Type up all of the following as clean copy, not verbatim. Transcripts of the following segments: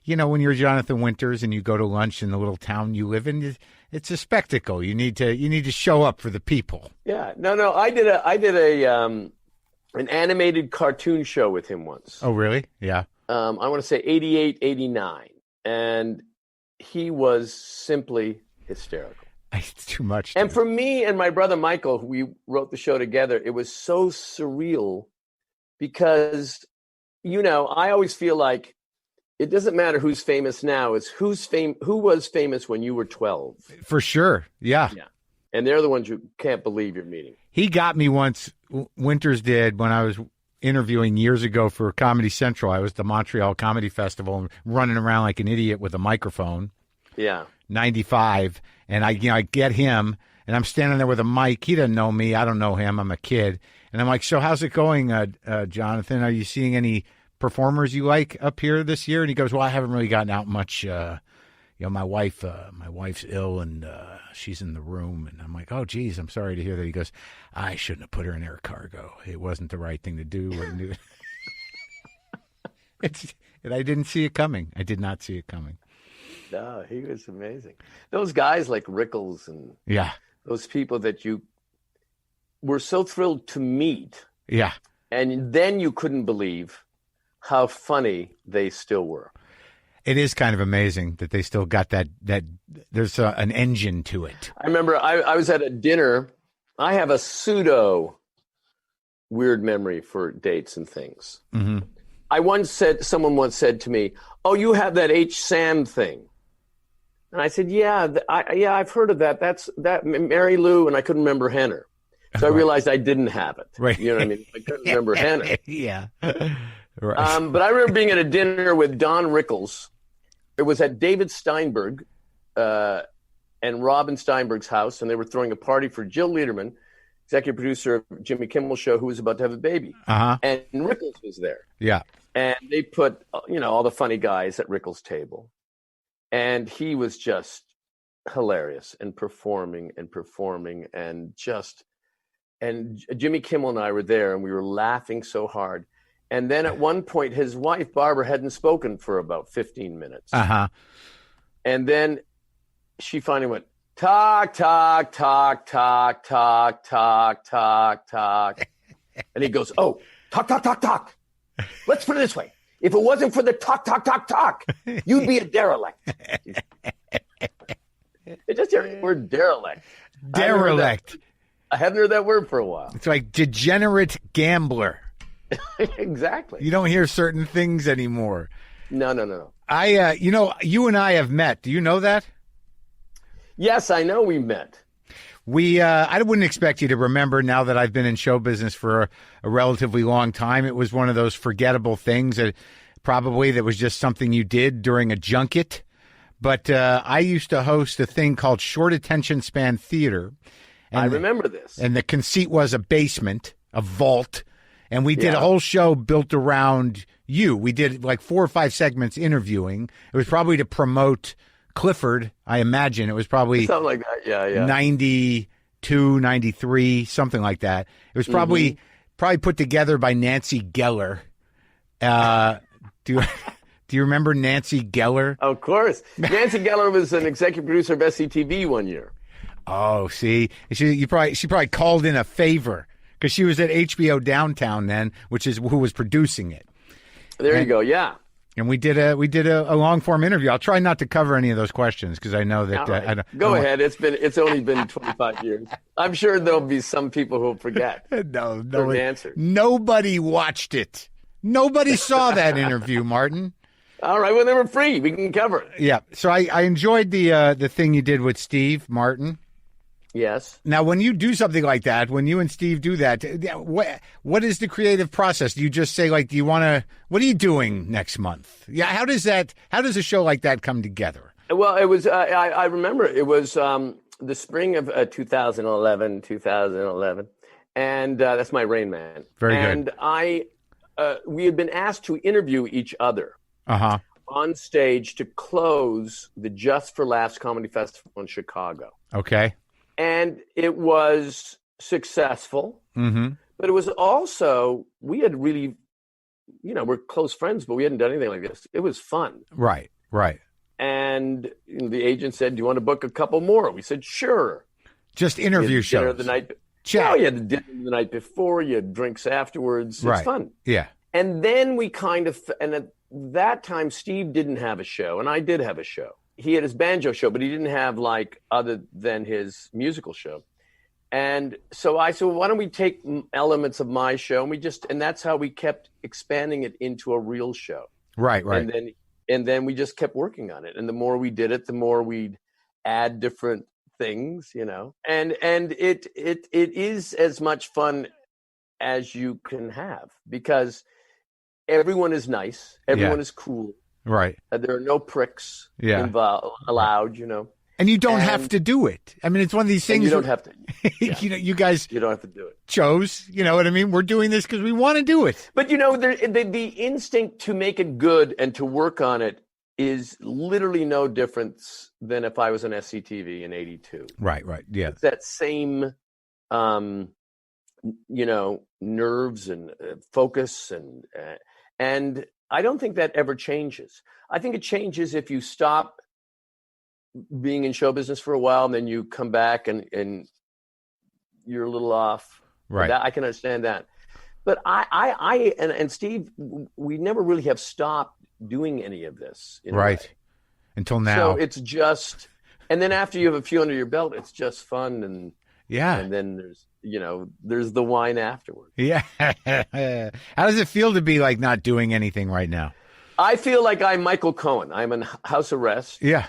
when you're Jonathan Winters and you go to lunch in the little town you live in, it's a spectacle. You need to show up for the people. Yeah. No. I did an animated cartoon show with him once. Oh, really? Yeah. I want to say 88, 89. And he was simply hysterical. It's too much. And for me and my brother Michael, who we wrote the show together, it was so surreal because, I always feel like it doesn't matter who's famous now. It's who was famous when you were 12. For sure. Yeah. And they're the ones you can't believe you're meeting. He got me once, Winters did, when I was interviewing years ago for Comedy Central. I was at the Montreal Comedy Festival running around like an idiot with a microphone. Yeah. 95. And I get him, and I'm standing there with a mic. He doesn't know me. I don't know him. I'm a kid. And I'm like, so how's it going, Jonathan? Are you seeing any performers you like up here this year? And he goes, well, I haven't really gotten out much. My wife's ill, and she's in the room. And I'm like, oh, geez, I'm sorry to hear that. He goes, I shouldn't have put her in air cargo. It wasn't the right thing to do. And I didn't see it coming. I did not see it coming. No, he was amazing. Those guys like Rickles and those people that you were so thrilled to meet. Yeah. And then you couldn't believe how funny they still were. It is kind of amazing that they still got that there's an engine to it. I remember I was at a dinner. I have a pseudo weird memory for dates and things. Mm-hmm. Someone once said to me, oh, you have that H. Sam thing. And I said, yeah, I've heard of that. That's that Mary Lou, and I couldn't remember Henner. So I realized I didn't have it. Right. You know what I mean? I couldn't remember Henner. Yeah. Right. Right. But I remember being at a dinner with Don Rickles. It was at David Steinberg and Robin Steinberg's house, and they were throwing a party for Jill Lederman, executive producer of Jimmy Kimmel's show, who was about to have a baby. Uh-huh. And Rickles was there. Yeah. And they put, all the funny guys at Rickles' table. And he was just hilarious and performing and Jimmy Kimmel and I were there, and we were laughing so hard. And then at one point, his wife, Barbara, hadn't spoken for about 15 minutes. Uh-huh. And then she finally went, talk, talk, talk, talk, talk, talk, talk, talk. And he goes, oh, talk, talk, talk, talk. Let's put it this way. If it wasn't for the talk, talk, talk, talk, you'd be a derelict. It just heard the word derelict. Derelict. I hadn't heard that word for a while. It's like degenerate gambler. Exactly. You don't hear certain things anymore. No. You and I have met. Do you know that? Yes, I know we met. I wouldn't expect you to remember now that I've been in show business for a relatively long time. It was one of those forgettable things that was just something you did during a junket. But I used to host a thing called Short Attention Span Theater. And I remember this. And the conceit was a basement, a vault. And we did a whole show built around you. We did like 4 or 5 segments interviewing. It was probably to promote Clifford, I imagine. It was probably something like that. Yeah. 92, 93, something like that. It was probably put together by Nancy Geller. Do you remember Nancy Geller? Of course. Nancy Geller was an executive producer of SCTV one year. Oh, see, she probably called in a favor because she was at HBO Downtown then, which is who was producing it. There you go. Yeah. And we did a long form interview. I'll try not to cover any of those questions because I know that right. Go ahead. It's only been 25 years. I'm sure there'll be some people who'll forget. No answer. Nobody watched it. Nobody saw that interview, Martin. All right. Well, they were free. We can cover it. Yeah. So I enjoyed the thing you did with Steve Martin. Yes. Now, when you do something like that, when you and Steve do that, what is the creative process? Do you just say, like, what are you doing next month? Yeah. How does a show like that come together? Well, it was, I remember it was the spring of 2011. And that's my Rain Man. Very good. And we had been asked to interview each other on stage to close the Just for Laughs Comedy Festival in Chicago. Okay. And it was successful, but it was also, we had really, we're close friends, but we hadn't done anything like this. It was fun. Right. Right. And the agent said, "Do you want to book a couple more?" We said, "Sure." Just interview Dinner shows. the night. Chat. Oh, you had the dinner the night before. You had drinks afterwards. Right. It's fun. Yeah. And then we kind of, and at that time, Steve didn't have a show, and I did have a show. He had his banjo show, but he didn't have like other than his musical show. And so I said, well, why don't we take elements of my show, and that's how we kept expanding it into a real show. Right. And then we just kept working on it. And the more we did it, the more we'd add different things, and it is as much fun as you can have, because everyone is nice, everyone is cool, right? There are no pricks allowed, and you don't have to do it. I mean, it's one of these things you don't have to. You guys, you don't have to do it. Chose, you know what I mean? We're doing this because we want to do it. But the instinct to make it good and to work on it is literally no difference than if I was on SCTV in '82. Right. Yeah. It's that same, nerves and focus, and I don't think that ever changes. I think it changes if you stop being in show business for a while and then you come back and you're a little off. Right. I can understand that. But I and Steve, we never really have stopped doing any of this. Right. Until now. So it's just, and then after you have a few under your belt, it's just fun. And then there's the wine afterwards. Yeah. How does it feel to be like not doing anything right now? I feel like I'm Michael Cohen. I'm in house arrest. Yeah.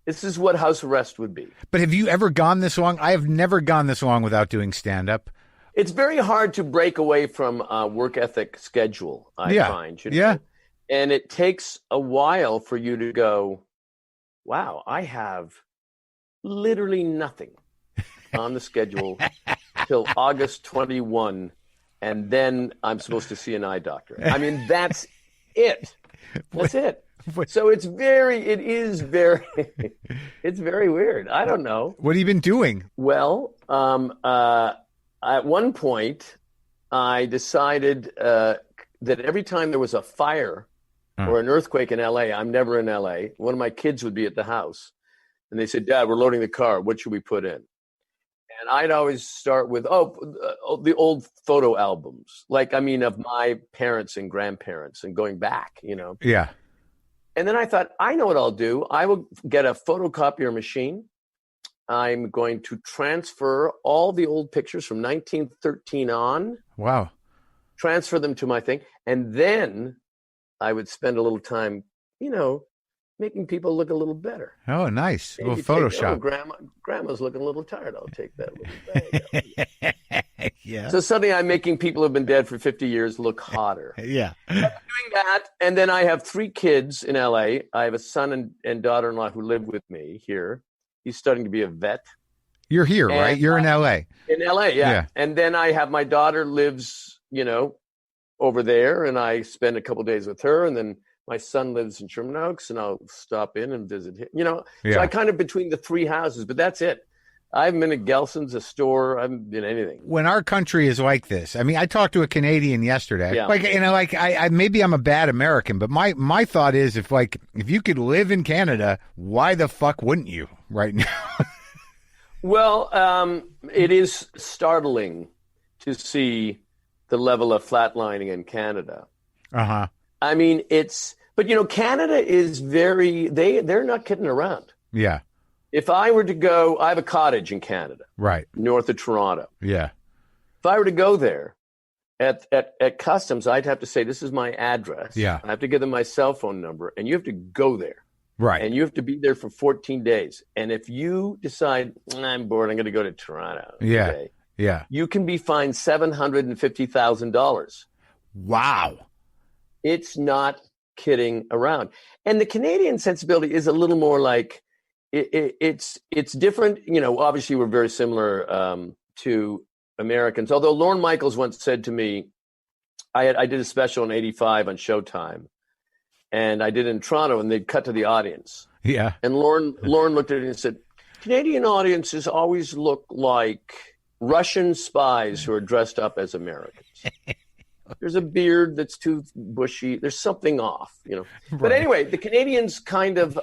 This is what house arrest would be. But have you ever gone this long? I have never gone this long without doing stand-up. It's very hard to break away from a work ethic schedule, I find. Yeah. And it takes a while for you to go, wow, I have literally nothing on the schedule till August 21, and then I'm supposed to see an eye doctor. I mean, that's it. That's it. So it's very weird. I don't know. What have you been doing? Well, at one point, I decided that every time there was a fire or an earthquake in LA, I'm never in LA. One of my kids would be at the house, and they said, "Dad, we're loading the car. What should we put in?" And I'd always start with, the old photo albums, of my parents and grandparents and going back, Yeah. And then I thought, I know what I'll do. I will get a photocopier machine. I'm going to transfer all the old pictures from 1913 on. Wow. Transfer them to my thing. And then I would spend a little time, making people look a little better. Oh, nice. Maybe A little Photoshop. Grandma's looking a little tired. I'll take that little bag. Yeah. So suddenly I'm making people who've been dead for 50 years look hotter. Yeah. I'm doing that. And then I have 3 kids in LA. I have a son and daughter-in-law who live with me here. He's starting to be a vet. You're here, right? You're in LA. In LA, yeah. And then I have my daughter lives, over there, and I spend a couple days with her, and then my son lives in Sherman Oaks, and I'll stop in and visit him. So I kind of between the 3 houses, but that's it. I haven't been at Gelson's, a store. I haven't been anything. When our country is like this, I mean, I talked to a Canadian yesterday. I maybe I'm a bad American, but my thought is if you could live in Canada, why the fuck wouldn't you right now? Well, it is startling to see the level of flatlining in Canada. Uh-huh. I mean, but Canada is they're not kidding around. Yeah. If I were to go, I have a cottage in Canada, right north of Toronto. Yeah. If I were to go there at customs, I'd have to say, this is my address. Yeah. I have to give them my cell phone number, and you have to go there. Right. And you have to be there for 14 days. And if you decide, I'm bored, I'm going to go to Toronto today, you can be fined $750,000. Wow. It's not kidding around. And the Canadian sensibility is a little more like, it's different. Obviously we're very similar to Americans. Although Lorne Michaels once said to me, I did a special in '85 on Showtime, and I did it in Toronto, and they'd cut to the audience. Yeah. And Lorne looked at it and said, Canadian audiences always look like Russian spies who are dressed up as Americans. There's a beard that's too bushy. There's something off, But Right. anyway, the Canadians kind of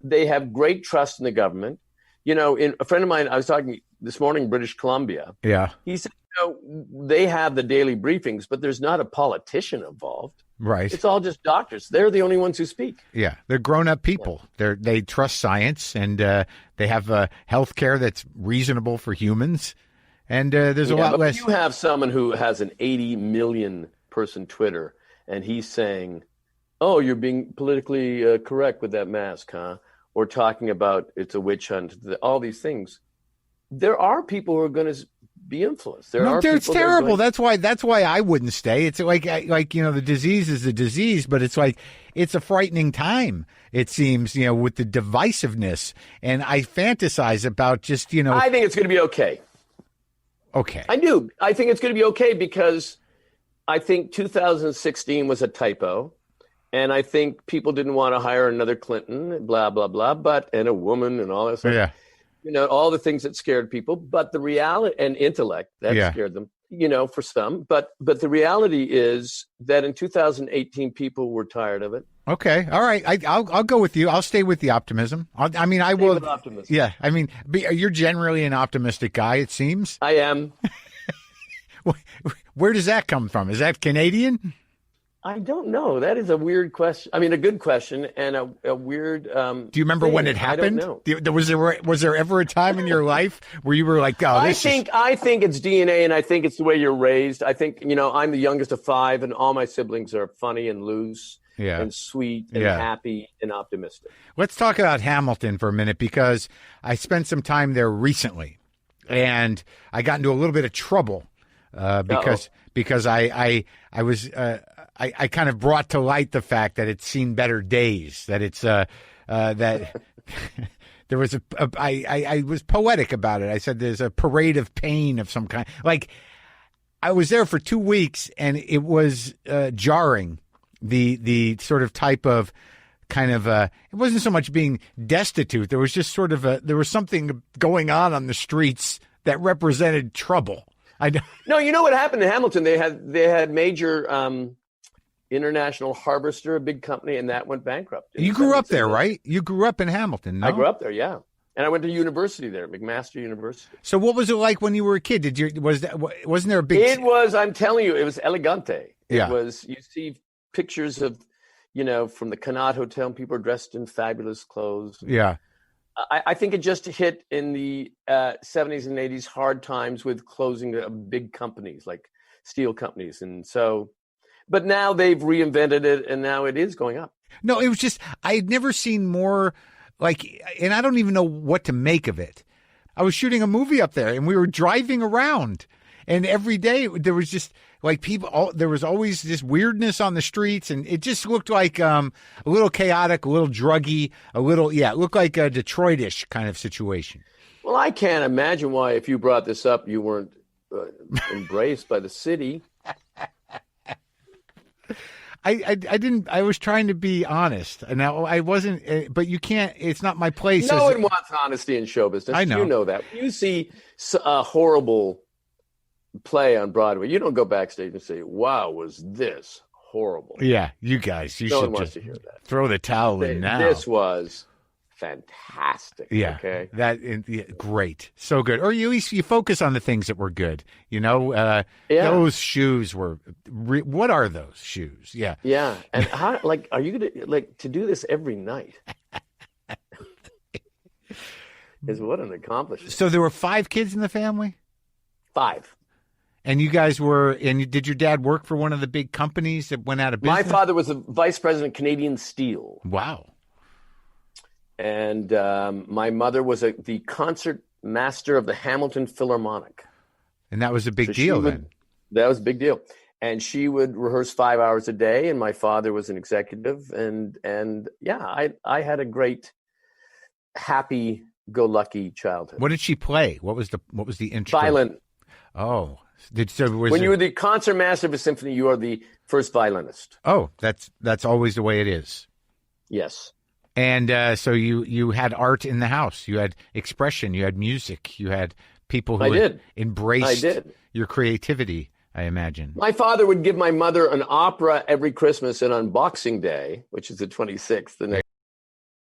they have great trust in the government. A friend of mine, I was talking this morning, British Columbia. Yeah. He said, they have the daily briefings, but there's not a politician involved. Right. It's all just doctors. They're the only ones who speak. Yeah, they're grown-up people. They trust science, and they have health care that's reasonable for humans. And there's a lot less. If you have someone who has an 80 million person Twitter, and he's saying, "Oh, you're being politically correct with that mask, huh?" Or talking about it's a witch hunt, all these things. There are people who are going to be influenced. It's terrible. That's why I wouldn't stay. It's like the disease is a disease, but it's like it's a frightening time. It seems with the divisiveness, and I fantasize about just I think it's going to be okay. Okay, I do. I think it's going to be okay because I think 2016 was a typo, and I think people didn't want to hire another Clinton, blah blah blah, and a woman and all that stuff. Yeah. All the things that scared people, but the reality and intellect that scared them, for some. But the reality is that in 2018, people were tired of it. Okay, all right. I'll go with you. I'll stay with the optimism. I will. With optimism. Yeah, you're generally an optimistic guy. It seems. I am. Where does that come from? Is that Canadian? I don't know. That is a weird question. A good question and a weird. Do you remember when it happened? I don't know. Was there ever a time in your life where you were like, "Oh, I think it's DNA, and I think it's the way you're raised. I think I'm the youngest of 5, and all my siblings are funny and loose, and sweet and happy and optimistic. Let's talk about Hamilton for a minute because I spent some time there recently, and I got into a little bit of trouble because I was. I kind of brought to light the fact that it's seen better days, that it's that there was I was poetic about it. I said there's a parade of pain of some kind. Like I was there for 2 weeks and it was jarring, the sort of type of kind of it wasn't so much being destitute. There was just sort of there was something going on the streets that represented trouble. No, you know what happened in Hamilton? They had major International Harvester, a big company, and that went bankrupt. You grew up there, right? You grew up in Hamilton, no? I grew up there, yeah. And I went to university there, McMaster University. So what was it like when you were a kid? Wasn't there a big... It was, I'm telling you, it was elegante. Yeah. It was, you see pictures of, from the Connaught Hotel, and people are dressed in fabulous clothes. Yeah. I think it just hit in the 70s and 80s hard times with closing of big companies like steel companies. And so... But now they've reinvented it, and now it is going up. No, it was just, I had never seen more, and I don't even know what to make of it. I was shooting a movie up there, and we were driving around, and every day there was just, people, there was always this weirdness on the streets, and it just looked like a little chaotic, a little druggy, it looked like a Detroit-ish kind of situation. Well, I can't imagine why, if you brought this up, you weren't embraced by the city. I didn't. I was trying to be honest. Now I wasn't. But you can't. It's not my place. No one wants honesty in show business. I know. You know that. When you see a horrible play on Broadway, you don't go backstage and say, "Wow, was this horrible?" Yeah, you guys. No one wants to hear that. Throw the towel in now. This was fantastic. Yeah. Okay. Great. So good. Or at least you focus on the things that were good. Those shoes were. What are those shoes? Yeah. Yeah. And how? Are you gonna to do this every night? Is what an accomplishment. So there were 5 kids in the family. 5. And you guys were. And did your dad work for one of the big companies that went out of business? My father was the vice president of Canadian Steel. Wow. And my mother was the concert master of the Hamilton Philharmonic. And that was a big deal then. That was a big deal. And she would rehearse 5 hours a day, and my father was an executive. And I had a great, happy-go-lucky childhood. What did she play? What was the intro? Violin. Oh. When you were the concert master of a symphony, you are the first violinist. Oh, that's always the way it is. Yes. And so you had art in the house. You had expression. You had music. You had people who embraced your creativity. I imagine. My father would give my mother an opera every Christmas, and on Boxing Day, which is the 26th, the next